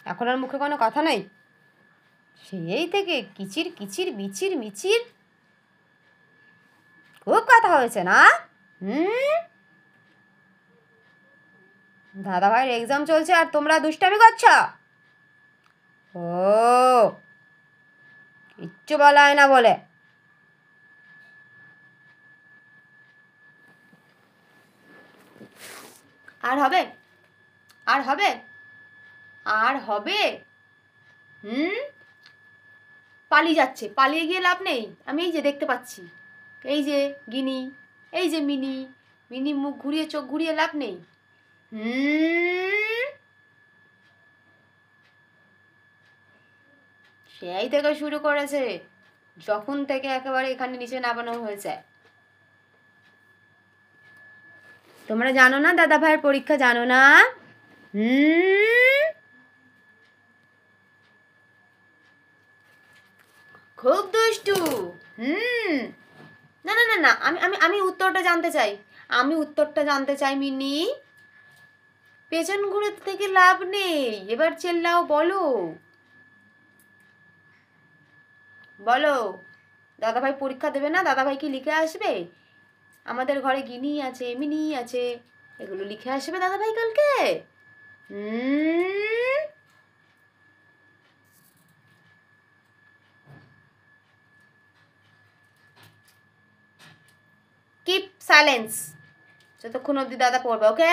এখন আর মুখে কোনো কথা নেই? সেই থেকে কিচির কিচির মিচির মিচির, খুব কথা হয়েছে না? দাদাভাইয়ের এক্সাম চলছে আর তোমরা দুষ্টামি করছ? ও, কিচ্ছু বলা হয় না বলে। আর হবে? আর হবে? আর হবে? পালিয়ে যাচ্ছে, পালিয়ে গিয়ে লাভ নেই। আমি এই যে দেখতে পাচ্ছি, এই যে গিনি, এই যে মিনি, মিনি মুখ ঘুরিয়ে চোখ ঘুরিয়ে লাভ নেই। সেই থেকে শুরু করেছে, যখন থেকে একেবারে এখানে নিচে নামানো হয়েছে। তোমরা জানো না দাদা ভাইয়ের পরীক্ষা? জানো না? খুব দুষ্টু। না না না না, আমি আমি আমি উত্তরটা জানতে চাই। আমি উত্তরটা জানতে চাই মিনি। পেছন ঘুরে থেকে লাভ নেই, এবার চেল্লাও, বলো বলো। দাদাভাই পরীক্ষা দেবে না? দাদাভাই কি লিখে আসবে? আমাদের ঘরে গিনি আছে, মিনি আছে, এগুলো লিখে আসবে দাদাভাই কালকে? কিপ সাইলেন্স যতক্ষণ অবধি দাদা পড়বে, ওকে?